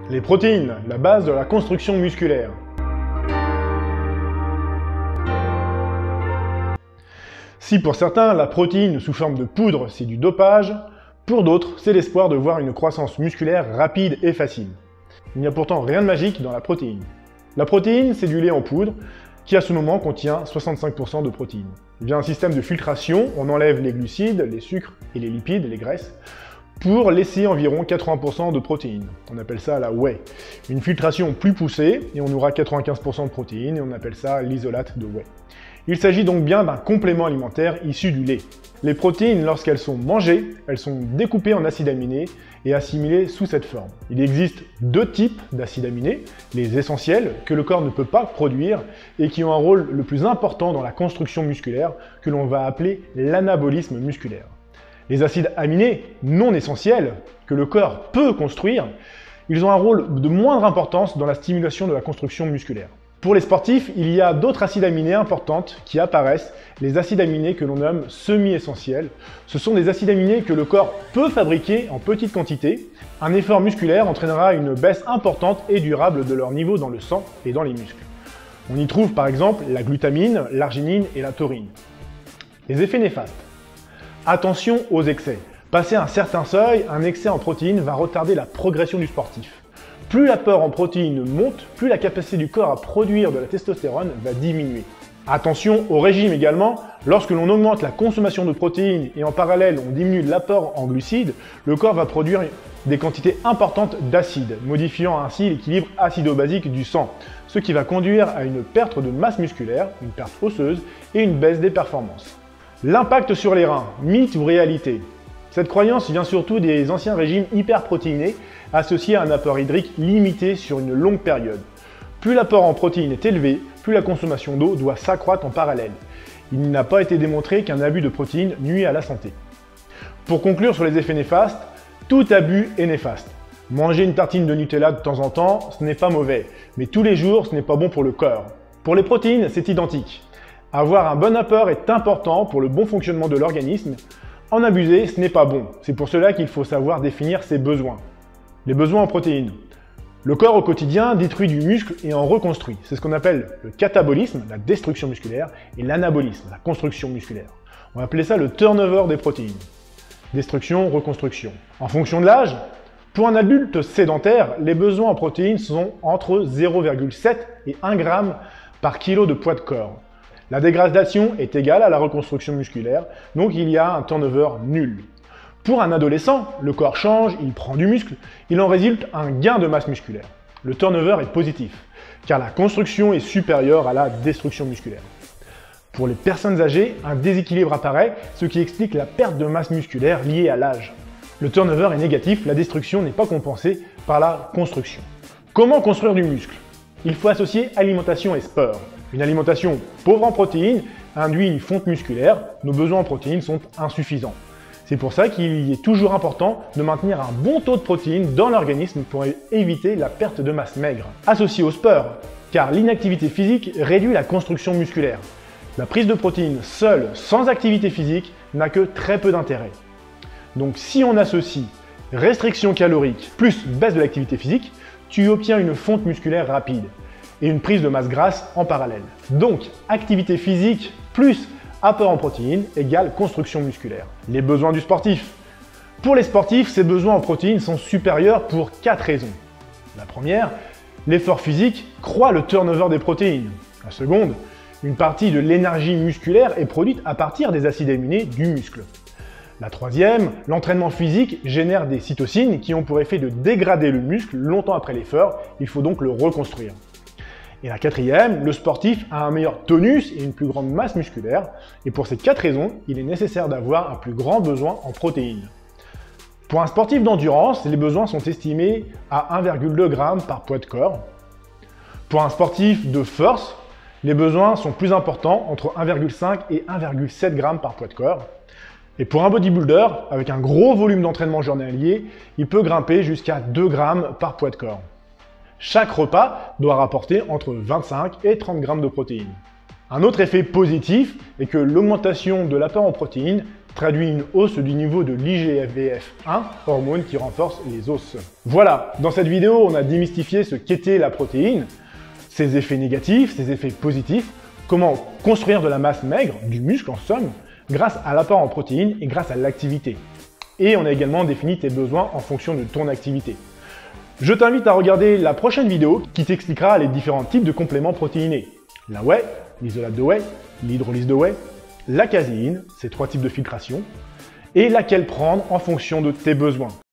Les protéines, la base de la construction musculaire. Si pour certains, la protéine sous forme de poudre, c'est du dopage, pour d'autres, c'est l'espoir de voir une croissance musculaire rapide et facile. Il n'y a pourtant rien de magique dans la protéine. La protéine, c'est du lait en poudre, qui à ce moment contient 65% de protéines. Via un système de filtration, on enlève les glucides, les sucres et les lipides, les graisses, pour laisser environ 80% de protéines. On appelle ça la whey. Une filtration plus poussée, et on aura 95% de protéines, et on appelle ça l'isolate de whey. Il s'agit donc bien d'un complément alimentaire issu du lait. Les protéines, lorsqu'elles sont mangées, elles sont découpées en acides aminés et assimilées sous cette forme. Il existe deux types d'acides aminés, les essentiels, que le corps ne peut pas produire et qui ont un rôle le plus important dans la construction musculaire, que l'on va appeler l'anabolisme musculaire. Les acides aminés non essentiels, que le corps peut construire, ils ont un rôle de moindre importance dans la stimulation de la construction musculaire. Pour les sportifs, il y a d'autres acides aminés importantes qui apparaissent, les acides aminés que l'on nomme semi-essentiels. Ce sont des acides aminés que le corps peut fabriquer en petite quantité. Un effort musculaire entraînera une baisse importante et durable de leur niveau dans le sang et dans les muscles. On y trouve par exemple la glutamine, l'arginine et la taurine. Les effets néfastes. Attention aux excès. Passé un certain seuil, un excès en protéines va retarder la progression du sportif. Plus l'apport en protéines monte, plus la capacité du corps à produire de la testostérone va diminuer. Attention au régime également, lorsque l'on augmente la consommation de protéines et en parallèle on diminue l'apport en glucides, le corps va produire des quantités importantes d'acides, modifiant ainsi l'équilibre acido-basique du sang, ce qui va conduire à une perte de masse musculaire, une perte osseuse et une baisse des performances. L'impact sur les reins, mythe ou réalité? Cette croyance vient surtout des anciens régimes hyperprotéinés associés à un apport hydrique limité sur une longue période. Plus l'apport en protéines est élevé, plus la consommation d'eau doit s'accroître en parallèle. Il n'a pas été démontré qu'un abus de protéines nuit à la santé. Pour conclure sur les effets néfastes, tout abus est néfaste. Manger une tartine de Nutella de temps en temps, ce n'est pas mauvais, mais tous les jours, ce n'est pas bon pour le corps. Pour les protéines, c'est identique. Avoir un bon apport est important pour le bon fonctionnement de l'organisme. En abuser, ce n'est pas bon. C'est pour cela qu'il faut savoir définir ses besoins. Les besoins en protéines. Le corps au quotidien détruit du muscle et en reconstruit. C'est ce qu'on appelle le catabolisme, la destruction musculaire, et l'anabolisme, la construction musculaire. On va appeler ça le turnover des protéines. Destruction, reconstruction. En fonction de l'âge, pour un adulte sédentaire, les besoins en protéines sont entre 0,7 et 1 g par kilo de poids de corps. La dégradation est égale à la reconstruction musculaire, donc il y a un turnover nul. Pour un adolescent, le corps change, il prend du muscle, il en résulte un gain de masse musculaire. Le turnover est positif, car la construction est supérieure à la destruction musculaire. Pour les personnes âgées, un déséquilibre apparaît, ce qui explique la perte de masse musculaire liée à l'âge. Le turnover est négatif, la destruction n'est pas compensée par la construction. Comment construire du muscle? Il faut associer alimentation et sport. Une alimentation pauvre en protéines induit une fonte musculaire, nos besoins en protéines sont insuffisants. C'est pour ça qu'il est toujours important de maintenir un bon taux de protéines dans l'organisme pour éviter la perte de masse maigre. Associé au sport, car l'inactivité physique réduit la construction musculaire. La prise de protéines seule, sans activité physique, n'a que très peu d'intérêt. Donc si on associe restriction calorique plus baisse de l'activité physique, tu obtiens une fonte musculaire rapide et une prise de masse grasse en parallèle. Donc activité physique plus apport en protéines égale construction musculaire. Les besoins du sportif. Pour les sportifs, ces besoins en protéines sont supérieurs pour 4 raisons. La première, l'effort physique croît le turnover des protéines. La seconde, une partie de l'énergie musculaire est produite à partir des acides aminés du muscle. La troisième, l'entraînement physique génère des cytokines qui ont pour effet de dégrader le muscle longtemps après l'effort, il faut donc le reconstruire. Et la quatrième, le sportif a un meilleur tonus et une plus grande masse musculaire, et pour ces 4 raisons, il est nécessaire d'avoir un plus grand besoin en protéines. Pour un sportif d'endurance, les besoins sont estimés à 1,2 g par poids de corps. Pour un sportif de force, les besoins sont plus importants, entre 1,5 et 1,7 g par poids de corps. Et pour un bodybuilder, avec un gros volume d'entraînement journalier, il peut grimper jusqu'à 2 g par poids de corps. Chaque repas doit rapporter entre 25 et 30 g de protéines. Un autre effet positif est que l'augmentation de l'apport en protéines traduit une hausse du niveau de l'IGF-1, hormone qui renforce les os. Voilà, dans cette vidéo, on a démystifié ce qu'était la protéine, ses effets négatifs, ses effets positifs, comment construire de la masse maigre, du muscle en somme, grâce à l'apport en protéines et grâce à l'activité. Et on a également défini tes besoins en fonction de ton activité. Je t'invite à regarder la prochaine vidéo qui t'expliquera les différents types de compléments protéinés. La whey, l'isolate de whey, l'hydrolyse de whey, la caséine, ces 3 types de filtration, et laquelle prendre en fonction de tes besoins.